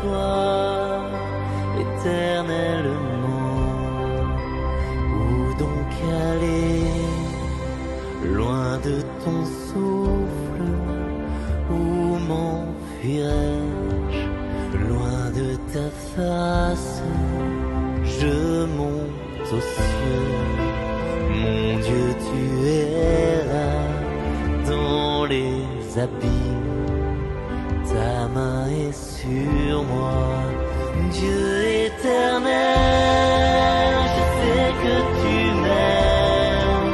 toi éternellement. Où donc aller, loin de ton souffle? Où m'enfuirai-je, loin de ta face? Je monte aux cieux, mon Dieu, tu es là dans les abîmes, ta main est sur moi. Dieu éternel, je sais que tu m'aimes,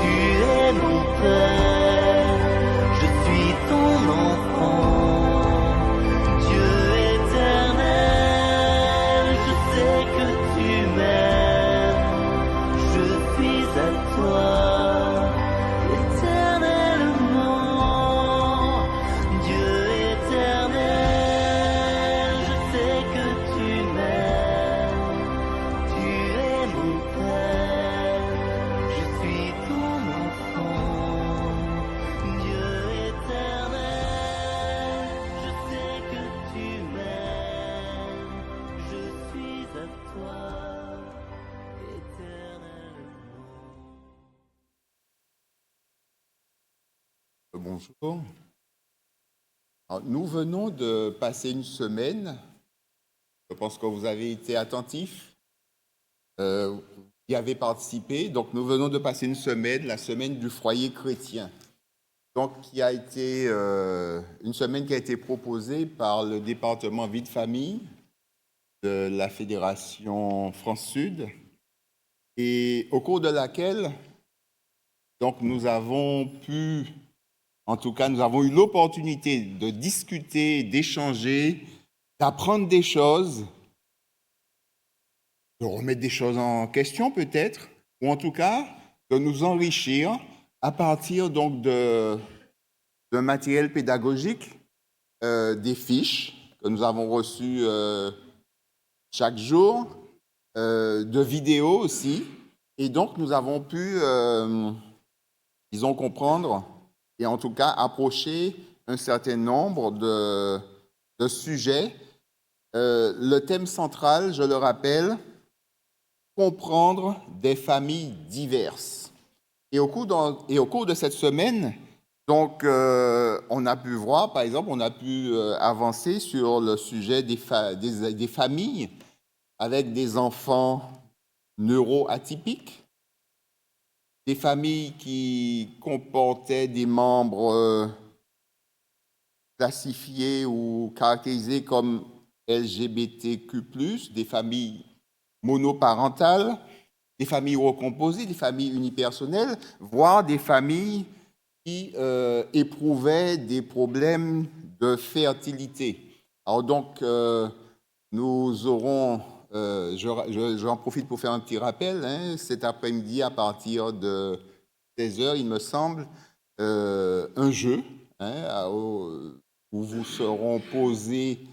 tu es mon Père, je suis ton enfant. Dieu éternel, je sais que tu m'aimes, je suis à toi éternellement. Dieu éternel, je sais que tu m'aimes, tu es mon Père, je suis ton enfant. Dieu éternel, je sais que tu m'aimes, je suis à toi éternellement. Bonjour. Alors, nous venons de passer une semaine. Je pense que vous avez été attentifs. Vous y avez participé. Donc, nous venons de passer une semaine, la semaine du foyer chrétien. Donc, qui a été une semaine qui a été proposée par le département vie de famille de la Fédération France-Sud et au cours de laquelle donc, nous avons pu, en tout cas, nous avons eu l'opportunité de discuter, d'échanger, d'apprendre des choses, de remettre des choses en question peut-être, ou en tout cas, de nous enrichir à partir donc d'un matériel pédagogique, des fiches que nous avons reçues chaque jour, de vidéos aussi. Et donc, nous avons pu, disons, comprendre et en tout cas approcher un certain nombre de sujets. Le thème central, je le rappelle, comprendre des familles diverses. Et au cours de cette semaine, donc, on a pu voir, par exemple, on a pu avancer sur le sujet des familles avec des enfants neuroatypiques, des familles qui comportaient des membres classifiés ou caractérisés comme LGBTQ+, des familles monoparentales, des familles recomposées, des familles unipersonnelles, voire des familles qui éprouvaient des problèmes de fertilité. Alors donc, nous aurons, j'en profite pour faire un petit rappel, hein, cet après-midi à partir de 16h, il me semble, un jeu hein, où vous seront posées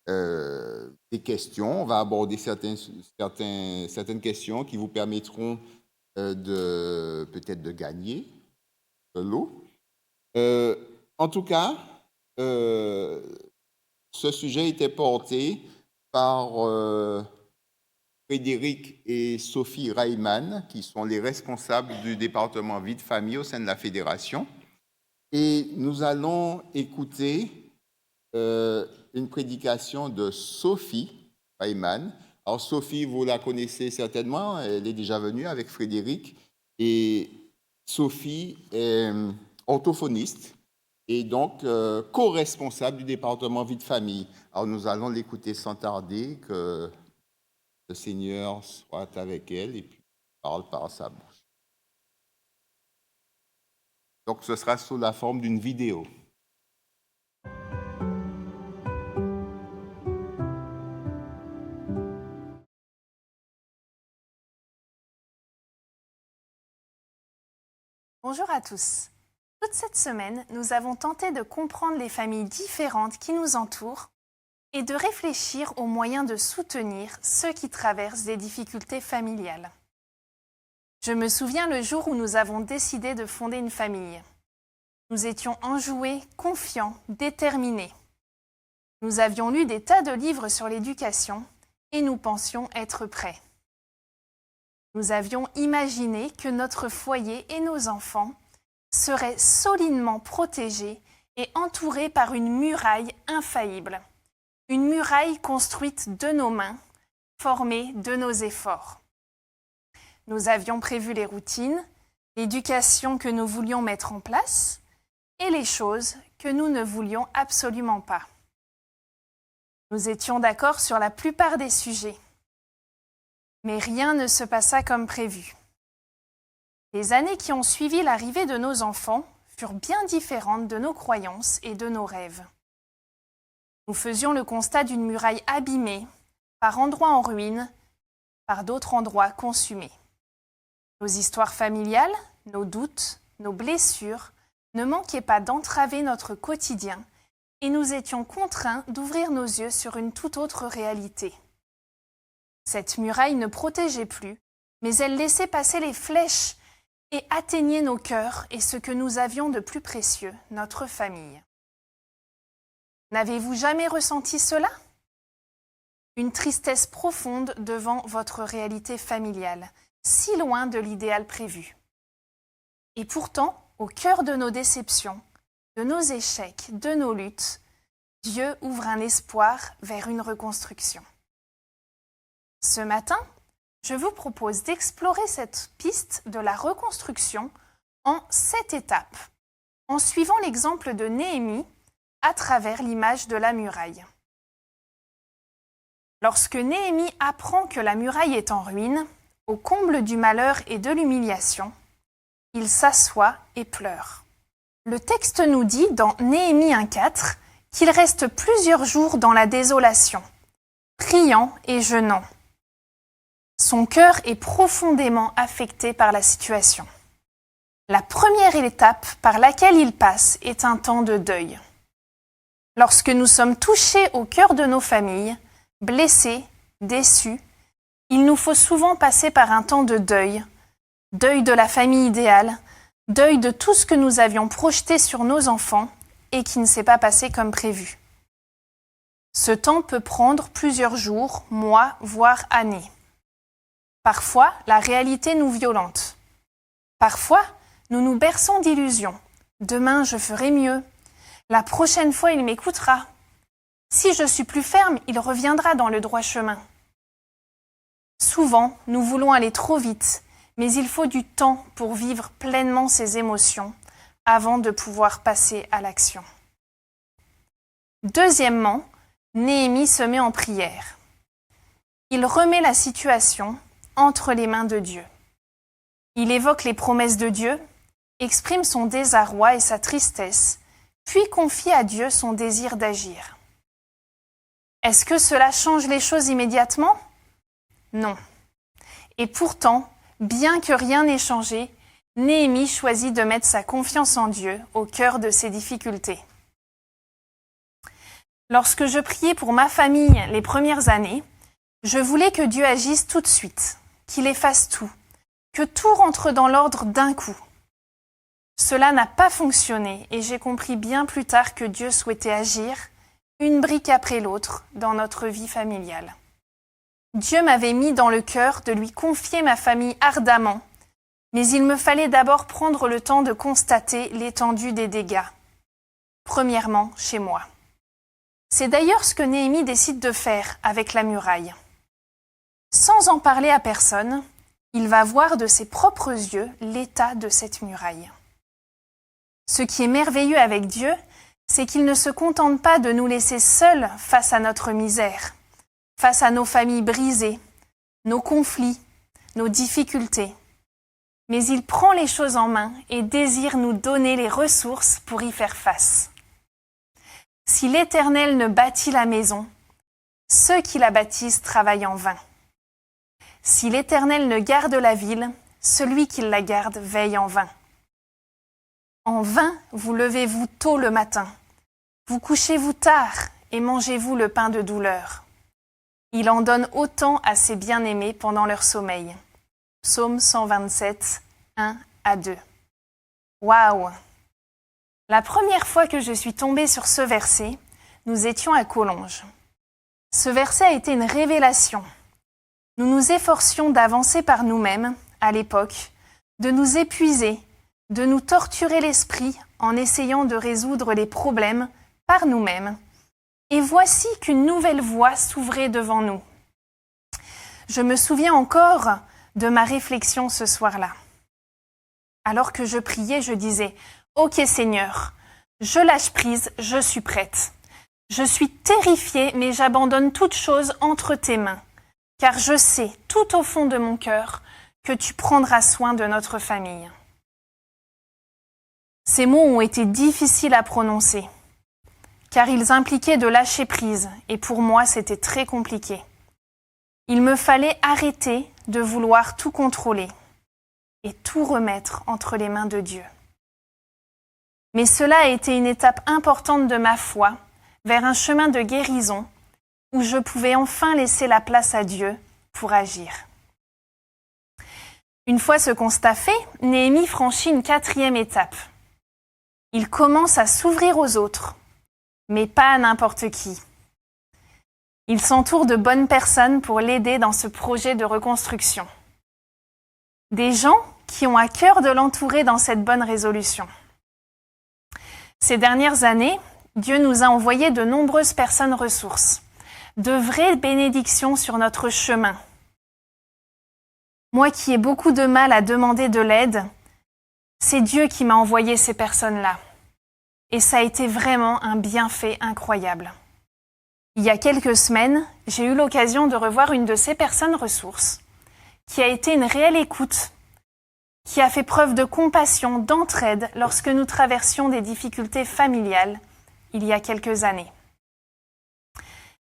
des questions. On va aborder certaines questions qui vous permettront peut-être de gagner de l'eau. En tout cas, ce sujet était porté par Frédéric et Sophie Reimann, qui sont les responsables du département vie de famille au sein de la Fédération. Et nous allons écouter une prédication de Sophie Reimann. Alors Sophie, vous la connaissez certainement, elle est déjà venue avec Frédéric. Et Sophie est orthophoniste et donc co-responsable du département vie de famille. Alors nous allons l'écouter sans tarder, que le Seigneur soit avec elle et puis parle par sa bouche. Donc ce sera sous la forme d'une vidéo. Bonjour à tous. Toute cette semaine, nous avons tenté de comprendre les familles différentes qui nous entourent et de réfléchir aux moyens de soutenir ceux qui traversent des difficultés familiales. Je me souviens le jour où nous avons décidé de fonder une famille. Nous étions enjoués, confiants, déterminés. Nous avions lu des tas de livres sur l'éducation et nous pensions être prêts. Nous avions imaginé que notre foyer et nos enfants seraient solidement protégés et entourés par une muraille infaillible. Une muraille construite de nos mains, formée de nos efforts. Nous avions prévu les routines, l'éducation que nous voulions mettre en place et les choses que nous ne voulions absolument pas. Nous étions d'accord sur la plupart des sujets, mais rien ne se passa comme prévu. Les années qui ont suivi l'arrivée de nos enfants furent bien différentes de nos croyances et de nos rêves. Nous faisions le constat d'une muraille abîmée, par endroits en ruine, par d'autres endroits consumés. Nos histoires familiales, nos doutes, nos blessures ne manquaient pas d'entraver notre quotidien et nous étions contraints d'ouvrir nos yeux sur une toute autre réalité. Cette muraille ne protégeait plus, mais elle laissait passer les flèches et atteignait nos cœurs et ce que nous avions de plus précieux, notre famille. N'avez-vous jamais ressenti cela ? Une tristesse profonde devant votre réalité familiale, si loin de l'idéal prévu. Et pourtant, au cœur de nos déceptions, de nos échecs, de nos luttes, Dieu ouvre un espoir vers une reconstruction. Ce matin, je vous propose d'explorer cette piste de la reconstruction en 7 étapes, en suivant l'exemple de Néhémie à travers l'image de la muraille. Lorsque Néhémie apprend que la muraille est en ruine, au comble du malheur et de l'humiliation, il s'assoit et pleure. Le texte nous dit dans Néhémie 1,4 qu'il reste plusieurs jours dans la désolation, priant et jeûnant. Son cœur est profondément affecté par la situation. La première étape par laquelle il passe est un temps de deuil. Lorsque nous sommes touchés au cœur de nos familles, blessés, déçus, il nous faut souvent passer par un temps de deuil, deuil de la famille idéale, deuil de tout ce que nous avions projeté sur nos enfants et qui ne s'est pas passé comme prévu. Ce temps peut prendre plusieurs jours, mois, voire années. Parfois, la réalité nous violente. Parfois, nous nous berçons d'illusions. Demain, je ferai mieux. La prochaine fois, il m'écoutera. Si je suis plus ferme, il reviendra dans le droit chemin. Souvent, nous voulons aller trop vite, mais il faut du temps pour vivre pleinement ces émotions avant de pouvoir passer à l'action. Deuxièmement, Néhémie se met en prière. Il remet la situation entre les mains de Dieu. Il évoque les promesses de Dieu, exprime son désarroi et sa tristesse, puis confie à Dieu son désir d'agir. Est-ce que cela change les choses immédiatement ? Non. Et pourtant, bien que rien n'ait changé, Néhémie choisit de mettre sa confiance en Dieu au cœur de ses difficultés. Lorsque je priais pour ma famille les premières années, je voulais que Dieu agisse tout de suite, qu'il efface tout, que tout rentre dans l'ordre d'un coup. Cela n'a pas fonctionné et j'ai compris bien plus tard que Dieu souhaitait agir, une brique après l'autre, dans notre vie familiale. Dieu m'avait mis dans le cœur de lui confier ma famille ardemment, mais il me fallait d'abord prendre le temps de constater l'étendue des dégâts. Premièrement, chez moi. C'est d'ailleurs ce que Néhémie décide de faire avec la muraille. Sans en parler à personne, il va voir de ses propres yeux l'état de cette muraille. Ce qui est merveilleux avec Dieu, c'est qu'il ne se contente pas de nous laisser seuls face à notre misère, face à nos familles brisées, nos conflits, nos difficultés. Mais il prend les choses en main et désire nous donner les ressources pour y faire face. Si l'Éternel ne bâtit la maison, ceux qui la bâtissent travaillent en vain. Si l'Éternel ne garde la ville, celui qui la garde veille en vain. En vain, vous levez-vous tôt le matin, vous couchez-vous tard et mangez-vous le pain de douleur. Il en donne autant à ses bien-aimés pendant leur sommeil. Psaume 127, 1 à 2. Waouh! La première fois que je suis tombée sur ce verset, nous étions à Collonges. Ce verset a été une révélation. Nous nous efforcions d'avancer par nous-mêmes, à l'époque, de nous épuiser, de nous torturer l'esprit en essayant de résoudre les problèmes par nous-mêmes. Et voici qu'une nouvelle voie s'ouvrait devant nous. Je me souviens encore de ma réflexion ce soir-là. Alors que je priais, je disais « Ok Seigneur, je lâche prise, je suis prête. Je suis terrifiée, mais j'abandonne toute chose entre tes mains, car je sais, tout au fond de mon cœur, que tu prendras soin de notre famille. » Ces mots ont été difficiles à prononcer, car ils impliquaient de lâcher prise, et pour moi c'était très compliqué. Il me fallait arrêter de vouloir tout contrôler et tout remettre entre les mains de Dieu. Mais cela a été une étape importante de ma foi vers un chemin de guérison où je pouvais enfin laisser la place à Dieu pour agir. Une fois ce constat fait, Néhémie franchit une 4e étape. Il commence à s'ouvrir aux autres, mais pas à n'importe qui. Il s'entoure de bonnes personnes pour l'aider dans ce projet de reconstruction. Des gens qui ont à cœur de l'entourer dans cette bonne résolution. Ces dernières années, Dieu nous a envoyé de nombreuses personnes ressources, de vraies bénédictions sur notre chemin. Moi qui ai beaucoup de mal à demander de l'aide, c'est Dieu qui m'a envoyé ces personnes-là. Et ça a été vraiment un bienfait incroyable. Il y a quelques semaines, j'ai eu l'occasion de revoir une de ces personnes ressources, qui a été une réelle écoute, qui a fait preuve de compassion, d'entraide lorsque nous traversions des difficultés familiales il y a quelques années.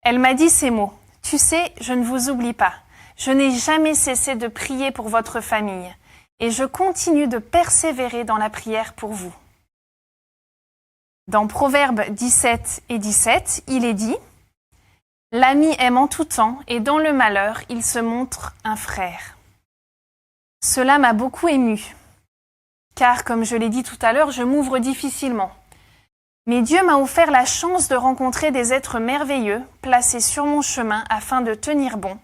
Elle m'a dit ces mots : « Tu sais, je ne vous oublie pas. Je n'ai jamais cessé de prier pour votre famille et je continue de persévérer dans la prière pour vous. » Dans Proverbes 17 et 17, il est dit : « L'ami aime en tout temps et dans le malheur, il se montre un frère. » Cela m'a beaucoup émue, car comme je l'ai dit tout à l'heure, je m'ouvre difficilement. Mais Dieu m'a offert la chance de rencontrer des êtres merveilleux placés sur mon chemin afin de tenir bon,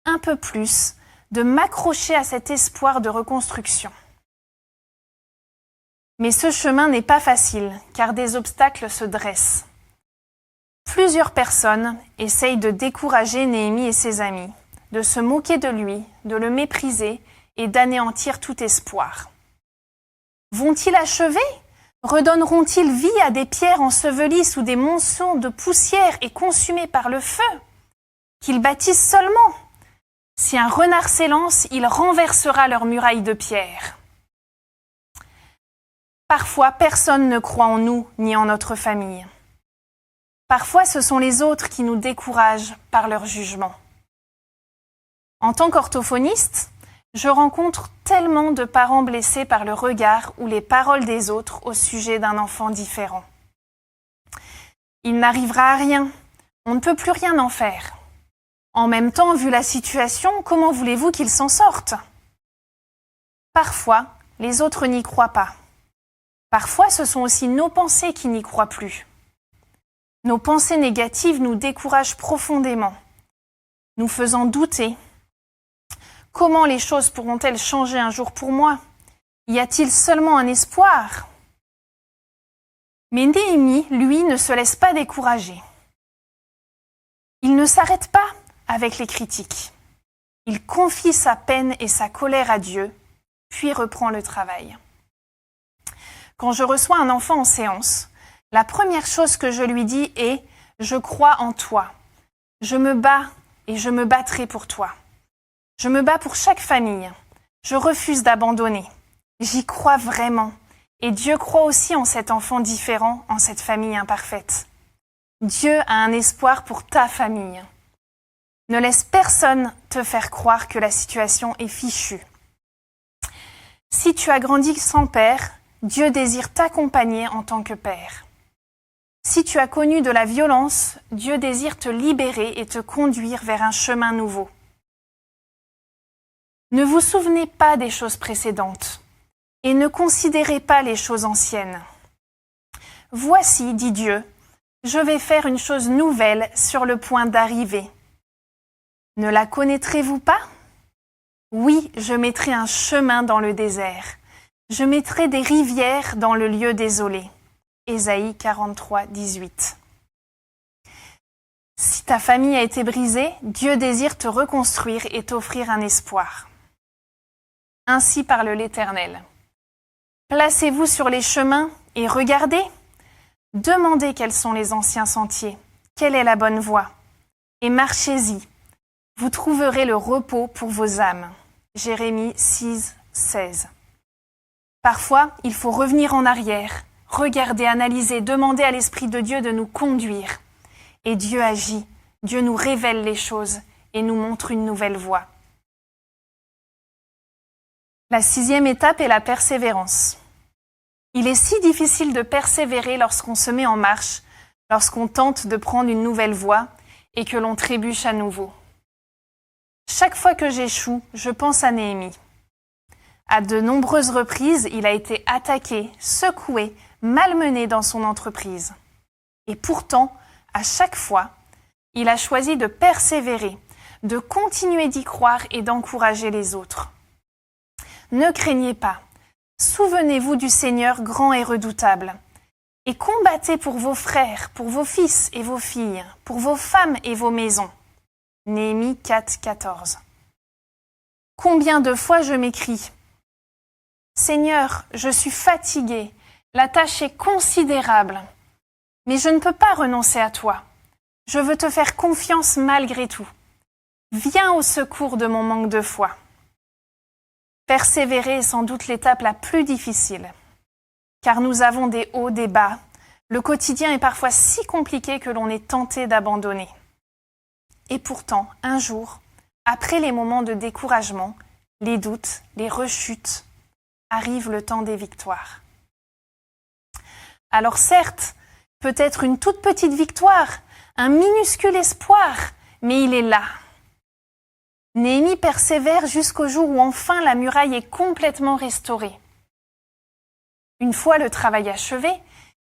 un peu plus, de m'accrocher à cet espoir de reconstruction. Mais ce chemin n'est pas facile, car des obstacles se dressent. Plusieurs personnes essayent de décourager Néhémie et ses amis, de se moquer de lui, de le mépriser et d'anéantir tout espoir. Vont-ils achever ? Redonneront-ils vie à des pierres ensevelies sous des monceaux de poussière et consumées par le feu ? Qu'ils bâtissent seulement. Si un renard s'élance, il renversera leurs murailles de pierre. Parfois, personne ne croit en nous ni en notre famille. Parfois, ce sont les autres qui nous découragent par leur jugement. En tant qu'orthophoniste, je rencontre tellement de parents blessés par le regard ou les paroles des autres au sujet d'un enfant différent. Il n'arrivera à rien, on ne peut plus rien en faire. En même temps, vu la situation, comment voulez-vous qu'ils s'en sortent ? Parfois, les autres n'y croient pas. Parfois, ce sont aussi nos pensées qui n'y croient plus. Nos pensées négatives nous découragent profondément, nous faisant douter. Comment les choses pourront-elles changer un jour pour moi ? Y a-t-il seulement un espoir ? Mais Néhémie, lui, ne se laisse pas décourager. Il ne s'arrête pas avec les critiques. Il confie sa peine et sa colère à Dieu, puis reprend le travail. Quand je reçois un enfant en séance, la première chose que je lui dis est « Je crois en toi. Je me bats et je me battrai pour toi. Je me bats pour chaque famille. Je refuse d'abandonner. J'y crois vraiment. Et Dieu croit aussi en cet enfant différent, en cette famille imparfaite. Dieu a un espoir pour ta famille. Ne laisse personne te faire croire que la situation est fichue. Si tu as grandi sans père, Dieu désire t'accompagner en tant que père. Si tu as connu de la violence, Dieu désire te libérer et te conduire vers un chemin nouveau. Ne vous souvenez pas des choses précédentes et ne considérez pas les choses anciennes. Voici, dit Dieu, je vais faire une chose nouvelle sur le point d'arriver. Ne la connaîtrez-vous pas? Oui, je mettrai un chemin dans le désert. Je mettrai des rivières dans le lieu désolé. Ésaïe 43, 18. Si ta famille a été brisée, Dieu désire te reconstruire et t'offrir un espoir. Ainsi parle l'Éternel. Placez-vous sur les chemins et regardez. Demandez quels sont les anciens sentiers, quelle est la bonne voie, et marchez-y. Vous trouverez le repos pour vos âmes. Jérémie 6, 16. Parfois, il faut revenir en arrière, regarder, analyser, demander à l'Esprit de Dieu de nous conduire. Et Dieu agit, Dieu nous révèle les choses et nous montre une nouvelle voie. La 6e étape est la persévérance. Il est si difficile de persévérer lorsqu'on se met en marche, lorsqu'on tente de prendre une nouvelle voie et que l'on trébuche à nouveau. Chaque fois que j'échoue, je pense à Néhémie. À de nombreuses reprises, il a été attaqué, secoué, malmené dans son entreprise. Et pourtant, à chaque fois, il a choisi de persévérer, de continuer d'y croire et d'encourager les autres. Ne craignez pas. Souvenez-vous du Seigneur grand et redoutable. Et combattez pour vos frères, pour vos fils et vos filles, pour vos femmes et vos maisons. Néhémie 4, 14. Combien de fois je m'écrie « Seigneur, je suis fatigué, la tâche est considérable, mais je ne peux pas renoncer à toi. Je veux te faire confiance malgré tout. Viens au secours de mon manque de foi. » Persévérer est sans doute l'étape la plus difficile, car nous avons des hauts, des bas. Le quotidien est parfois si compliqué que l'on est tenté d'abandonner. Et pourtant, un jour, après les moments de découragement, les doutes, les rechutes, arrive le temps des victoires. Alors certes, peut-être une toute petite victoire, un minuscule espoir, mais il est là. Néhémie persévère jusqu'au jour où enfin la muraille est complètement restaurée. Une fois le travail achevé,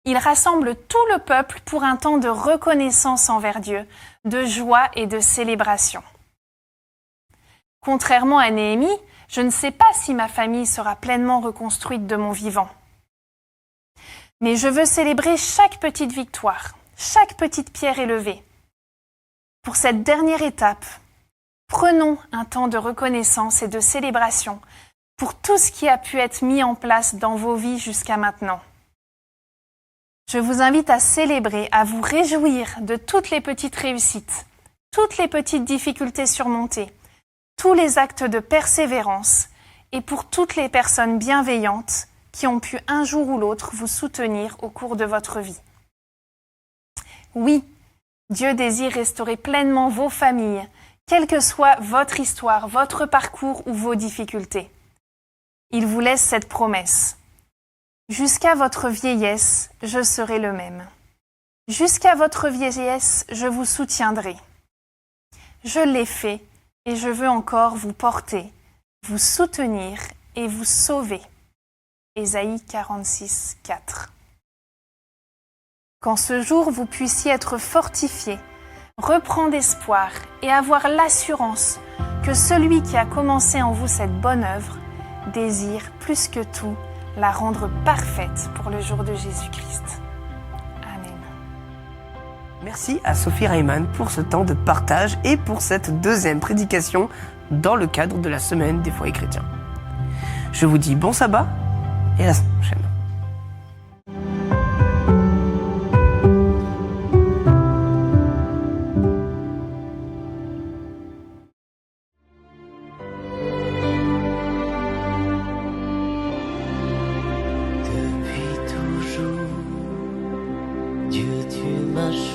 il rassemble tout le peuple pour un temps de reconnaissance envers Dieu, de joie et de célébration. Contrairement à Néhémie, je ne sais pas si ma famille sera pleinement reconstruite de mon vivant. Mais je veux célébrer chaque petite victoire, chaque petite pierre élevée. Pour cette dernière étape, prenons un temps de reconnaissance et de célébration pour tout ce qui a pu être mis en place dans vos vies jusqu'à maintenant. Je vous invite à célébrer, à vous réjouir de toutes les petites réussites, toutes les petites difficultés surmontées, tous les actes de persévérance et pour toutes les personnes bienveillantes qui ont pu un jour ou l'autre vous soutenir au cours de votre vie. Oui, Dieu désire restaurer pleinement vos familles, quelle que soit votre histoire, votre parcours ou vos difficultés. Il vous laisse cette promesse. Jusqu'à votre vieillesse, je serai le même. Jusqu'à votre vieillesse, je vous soutiendrai. Je l'ai fait et je veux encore vous porter, vous soutenir et vous sauver. Ésaïe 46, 4. Qu'en ce jour vous puissiez être fortifiés, reprendre espoir et avoir l'assurance que celui qui a commencé en vous cette bonne œuvre désire plus que tout la rendre parfaite pour le jour de Jésus-Christ. Amen. Merci à Sophie Reimann pour ce temps de partage et pour cette deuxième prédication dans le cadre de la semaine des foyers chrétiens. Je vous dis bon sabbat et à la semaine prochaine.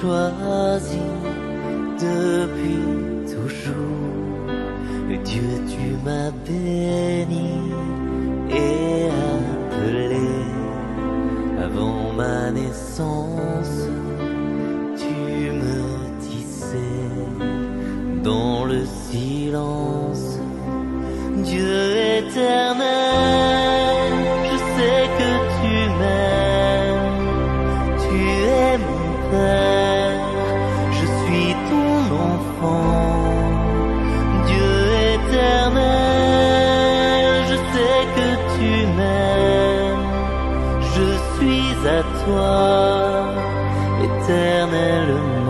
Choisi depuis toujours, Dieu tu m'as béni et appelé avant ma naissance, tu me tissais dans le silence. Dieu éternel, je sais que tu m'aimes, tu es mon Père, je suis ton enfant, Dieu éternel, je sais que tu m'aimes, je suis à toi, éternellement.